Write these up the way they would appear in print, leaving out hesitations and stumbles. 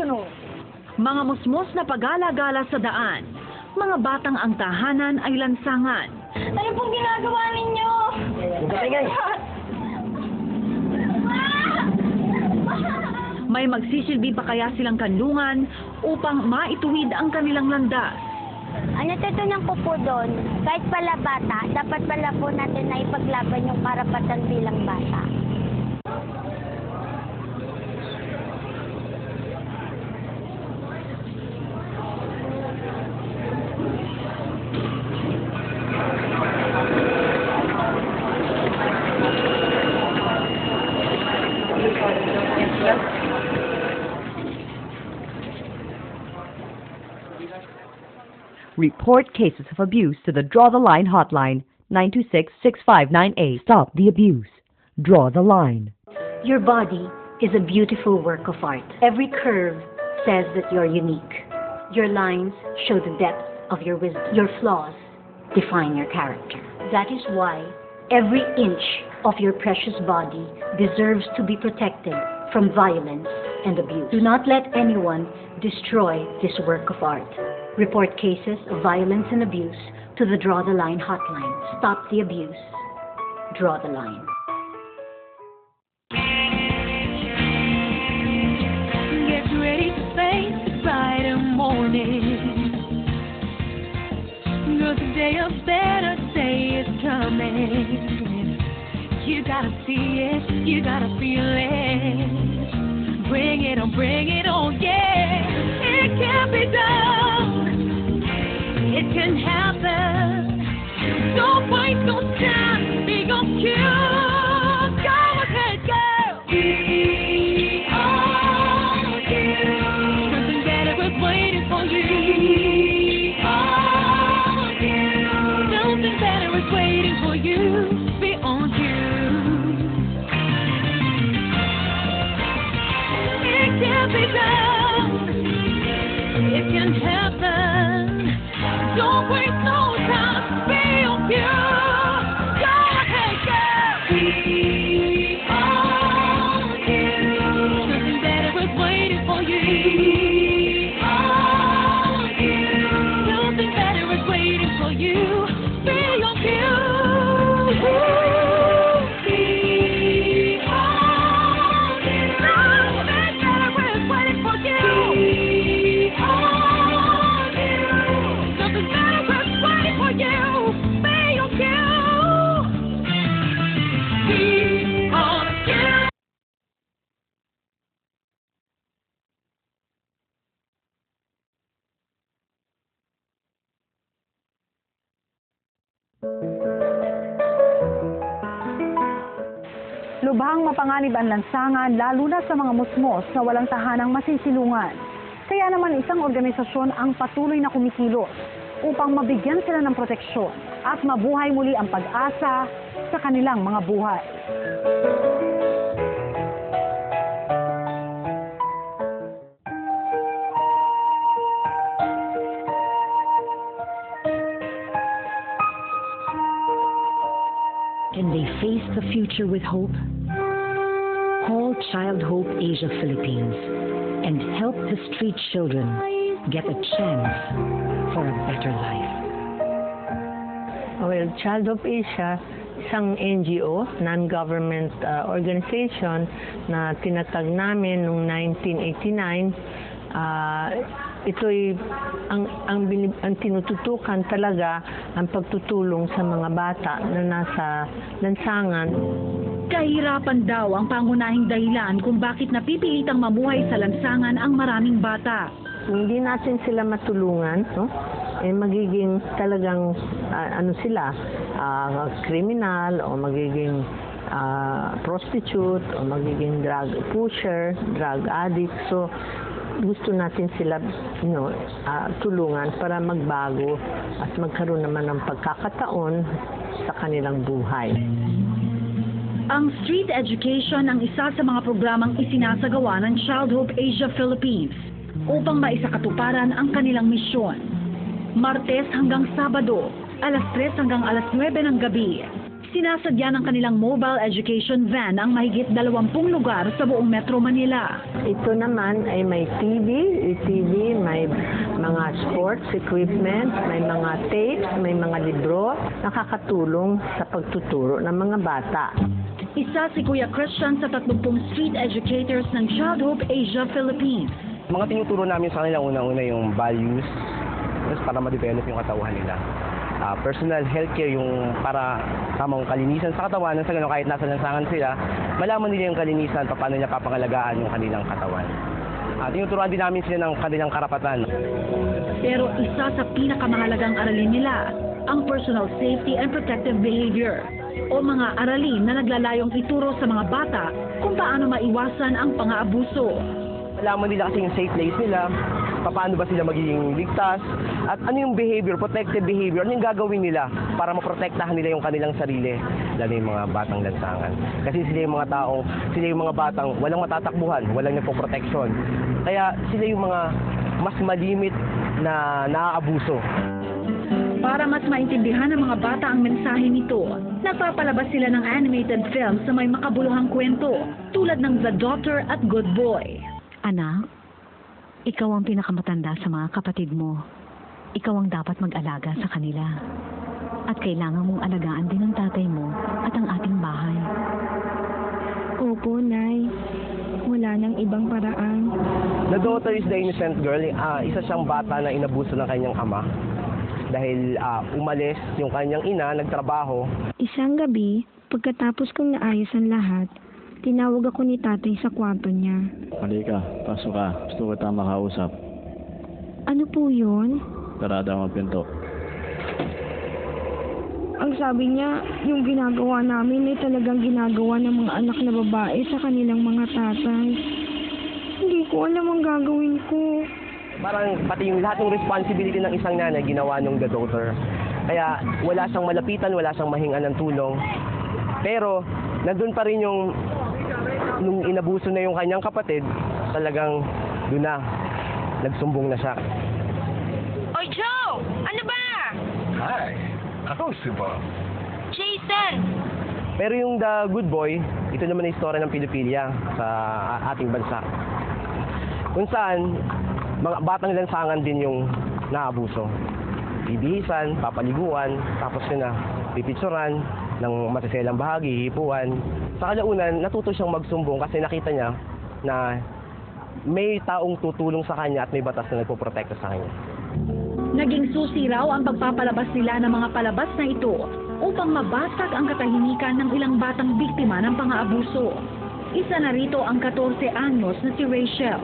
ano? Mga musmos na pagala-gala sa daan. Mga batang ang tahanan ay lansangan. Ano pong ginagawa ninyo? May magsisilbi pa kaya silang kanlungan upang maituwid ang kanilang landas. Ano tutunan ko po doon? Kahit pala bata, dapat pala po natin na ipaglaban yung karapatan bilang bata. Report cases of abuse to the Draw the Line hotline, 926-6598. Stop the abuse. Draw the line. Your body is a beautiful work of art. Every curve says that you're unique. Your lines show the depth of your wisdom. Your flaws define your character. That is why every inch of your precious body deserves to be protected from violence and abuse. Do not let anyone destroy this work of art. Report cases of violence and abuse to the Draw the Line hotline. Stop the abuse. Draw the line. Get ready to face the brighter morning. Cause the day of better day is coming. You gotta see it, you gotta feel it. Bring it on, yeah. It can be done. It can happen. Don't waste no time. Be on cue. Go ahead, girl. We are you. Something better is waiting for you. We are you. Something better is waiting for you. Be on cue. It can be done. It can happen. Don't waste no time. Be on cue. Go ahead, girl. We are you. Something better is waiting for you. We are you. Something better is waiting for you. Be on cue. We are you. Something better is waiting for you. We are you. Something better is waiting for you. Be on cue. We are you. Lubhang mapanganib ang lansangan, lalo na sa mga musmos na walang tahanang masisilungan. Kaya naman isang organisasyon ang patuloy na kumikilos upang mabigyan sila ng proteksyon at mabuhay muli ang pag-asa sa kanilang mga buhay. Can they face the future with hope? Call Child Hope Asia Philippines and help the street children get a chance for a better life. Well, Child Hope Asia, isang NGO, non-government organization na tinatag namin noong 1989. Ito'y ang tinututukan talaga ang pagtutulong sa mga bata na nasa lansangan. Kahirapan daw ang pangunahing dahilan kung bakit napipilitang mamuhay sa lansangan ang maraming bata. Kung hindi natin sila matulungan, no? Magiging talagang kriminal o magiging prostitute o magiging drug pusher, drug addict. So gusto natin sila tulungan para magbago at magkaroon naman ng pagkakataon sa kanilang buhay. Ang street education ang isa sa mga programang isinasagawa ng Child Hope Asia Philippines upang maisakatuparan ang kanilang misyon. Martes hanggang Sabado, alas 3 hanggang alas 9 ng gabi. Sinasadya ng kanilang mobile education van ang mahigit 20 lugar sa buong Metro Manila. Ito naman ay may TV, may mga sports equipment, may mga tapes, may mga libro, nakakatulong sa pagtuturo ng mga bata. Isa si Kuya Christian sa 30 street educators ng Child Hope Asia Philippines. Mga tinuturo namin sa kanila una-una yung values, para ma-develop yung katawan nila. Personal healthcare, yung para tamang kalinisan sa katawan, sa ganun, kahit nasa lansangan sila, malaman nila yung kalinisan, paano nila papangalagaan yung kanilang katawan. Tinuturuan din namin sila ng kanilang karapatan. Pero isa sa pinakamahalagang aralin nila, ang personal safety and protective behavior, o mga aralin na naglalayong ituro sa mga bata kung paano maiwasan ang pang-aabuso. Malaman nila kasi yung safe place nila, paano ba sila magiging ligtas, at ano yung behavior, protective behavior, ano yung gagawin nila para maprotektahan nila yung kanilang sarili, lalo yung mga batang lansangan. Kasi sila yung mga batang walang matatakbuhan, walang nagpo-protection. Kaya sila yung mga mas malimit na naaabuso. Para mas maintindihan ng mga bata ang mensahe nito, nagpapalabas sila ng animated film sa may makabuluhang kwento, tulad ng The Daughter at Good Boy. Anak, ikaw ang pinakamatanda sa mga kapatid mo. Ikaw ang dapat mag-alaga sa kanila. At kailangan mong alagaan din ang tatay mo at ang ating bahay. Opo, Nay. Wala nang ibang paraan. The Daughter is the innocent girl. Isa siyang bata na inabuso ng kanyang ama. Dahil umalis yung kanyang ina, nagtrabaho. Isang gabi, pagkatapos kong naayos ang lahat, tinawag ako ni tatay sa kwarto niya. Halika, pasok ka. Gusto kita makausap. Ano po yun? Sarada ang pinto. Ang sabi niya, yung ginagawa namin ay talagang ginagawa ng mga anak na babae sa kanilang mga tatay. Hindi ko alam ang gagawin ko. Parang pati yung lahat ng responsibility ng isang nanay ginawa ng The Daughter. Kaya wala siyang malapitan, wala siyang mahingan ng tulong. Pero nandun pa rin yung nung inabuso na yung kanyang kapatid, talagang doon na, nagsumbong na siya. Oy, Joe! Ano ba? Hi! Ako si Bob. Jason! Pero yung The Good Boy, ito naman ang istorya ng pedophilia sa ating bansa. Kung saan, mga batang lansangan din yung naabuso. Bibihisan, papaliguan, tapos yun na, pipitsuran ng masiselang bahagi, hipuan. Sa kalaunan, natuto siyang magsumbong kasi nakita niya na may taong tutulong sa kanya at may batas na nagpoprotekta sa kanya. Naging susi raw ang pagpapalabas nila ng mga palabas na ito upang mabasag ang katahimikan ng ilang batang biktima ng pang-aabuso. Isa na rito ang 14 anyos na si Rachel.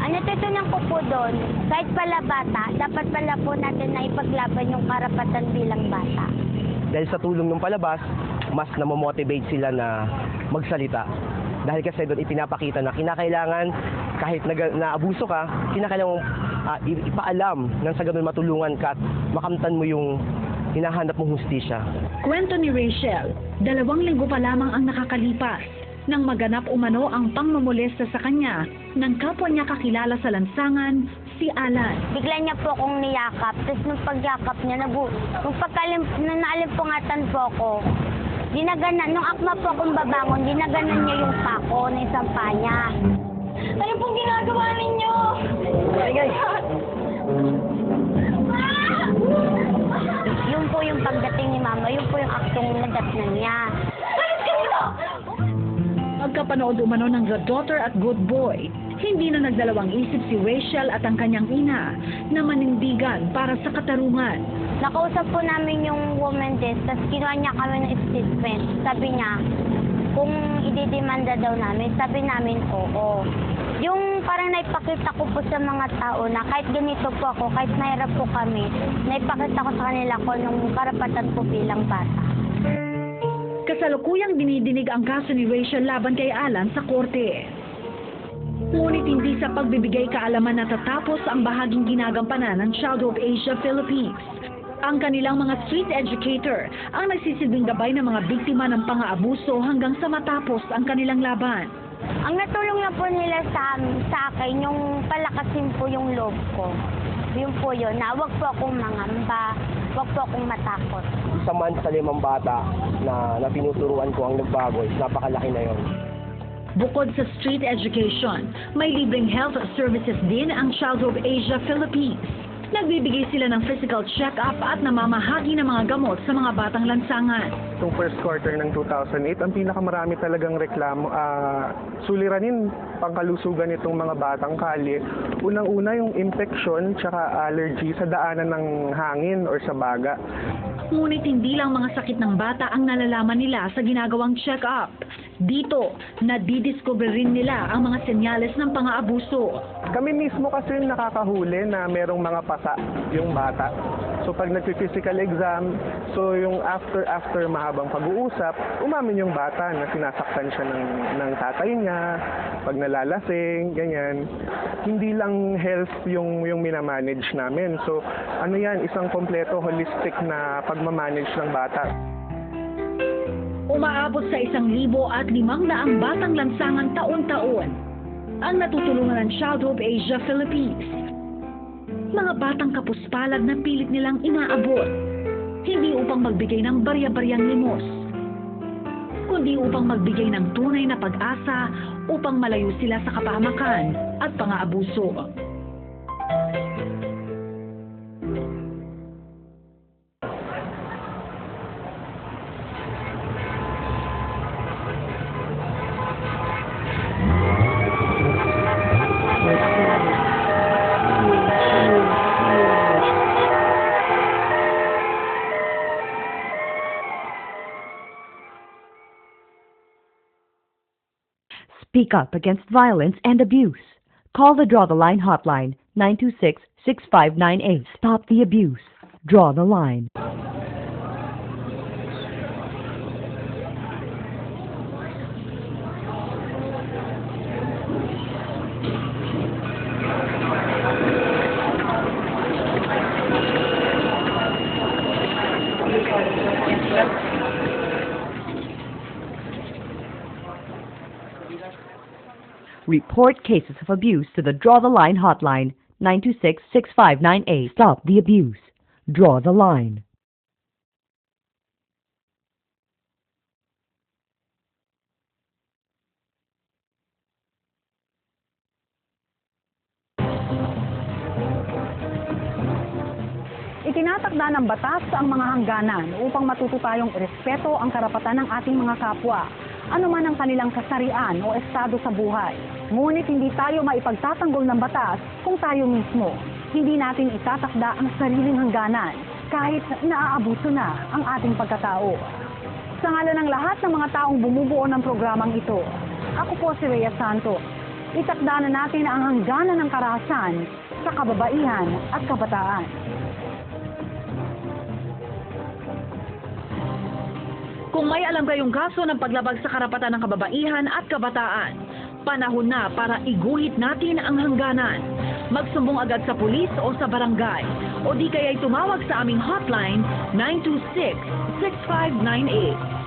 Ang natutunan ko po doon, kahit pala bata, dapat pala po natin na ipaglaban yung karapatan bilang bata. Dahil sa tulong ng palabas, mas namomotivate sila na magsalita. Dahil kasi doon ipinapakita na kinakailangan, kahit naabuso ka, kinakailangan ipaalam nang sa ganun matulungan ka at makamtan mo yung hinahanap mong hustisya. Kwento ni Rachel, 2 linggo pa lamang ang nakakalipas nang maganap umano ang pangmamolesta sa kanya ng kapwa niya kakilala sa lansangan, si Alan. Bigla niya po akong niyakap, tapos nung pagyakap niya, nung naalimpungatan po ako, nung akma po akong babangon, dinaganan niya yung pako na isang pa niya. Ano pong ginagawa ninyo? Yun po yung pagdating ni Mama, yun po yung aktong nadatnan niya. Pagkapanood umano ng The Daughter at Good Boy, hindi na nagdalawang isip si Rachel at ang kanyang ina na manindigan para sa katarungan. Nakausap po namin yung woman din, tapos kinuha niya kami ng statement. Sabi niya, kung ididemanda daw namin, sabi namin oo. Yung parang naipakita ko po sa mga tao na kahit ganito po ako, kahit nahirap po kami, naipakita ko sa kanila ko nung karapatan po bilang bata. Kasalukuyang dinidinig ang kaso ni Rachel laban kay Alan sa korte. Ngunit hindi sa pagbibigay kaalaman natatapos ang bahaging ginagampanan ng Child Hope Asia Philippines. Ang kanilang mga street educator ang nagsisilbing gabay ng mga biktima ng pang-aabuso hanggang sa matapos ang kanilang laban. Ang natulong na po nila sa akin, yung palakasin po yung loob ko. Yun po yun, na huwag po akong mangamba, Huwag po akong matakot. Isa man sa 5 bata na tinuturuan ko ang nagbago, napakalaki na yon. Bukod sa street education, may libreng health services din ang Child Hope Asia Philippines. Nagbibigay sila ng physical check-up at namamahagi ng mga gamot sa mga batang lansangan. Itong first quarter ng 2008, ang pinakamarami talagang reklamo, suliranin pangkalusugan itong mga batang kalye. Unang-una yung infection tsaka allergy sa daanan ng hangin or sa baga. Ngunit hindi lang mga sakit ng bata ang nalalaman nila sa ginagawang check-up. Dito, nadidiscover rin nila ang mga senyales ng pang-aabuso. Kami mismo kasi nakakahuli na merong mga pasa yung bata. So pag nag-physical exam, so yung after mahabang pag-uusap, umamin yung bata na sinasaktan siya ng tatay niya, pag nalalasing, ganyan. Hindi lang health yung minamanage namin. So ano yan, isang kompleto holistic na pagmamanage ng bata. Umaabot sa 1,500 batang lansangan taon-taon ang natutulungan ng Child Hope Asia Philippines. Mga batang kapuspalad na pilit nilang inaabot, hindi upang magbigay ng barya-baryang limos, kundi upang magbigay ng tunay na pag-asa upang malayo sila sa kapahamakan at pang-aabuso. Speak up against violence and abuse. Call the Draw the Line hotline, 926-6598. Stop the abuse. Draw the line. Report cases of abuse to the Draw the Line hotline, 926-6598. Stop the abuse. Draw the line. Itinatakda ng batas ang mga hangganan upang matuto tayong irespeto ang karapatan ng ating mga kapwa, anuman ang kanilang kasarian o estado sa buhay. Ngunit hindi tayo maipagtatanggol ng batas kung tayo mismo hindi natin itatakda ang sariling hangganan kahit naaabuso na ang ating pagkatao. Sa ngalan ng lahat ng mga taong bumubuo ng programang ito, ako po si Rhea Santos. Itakda na natin ang hangganan ng karahasan sa kababaihan at kabataan. Kung may alam kayong kaso ng paglabag sa karapatan ng kababaihan at kabataan, panahon na para iguhit natin ang hangganan. Magsumbong agad sa pulis o sa barangay o di kaya'y tumawag sa aming hotline 926-6598.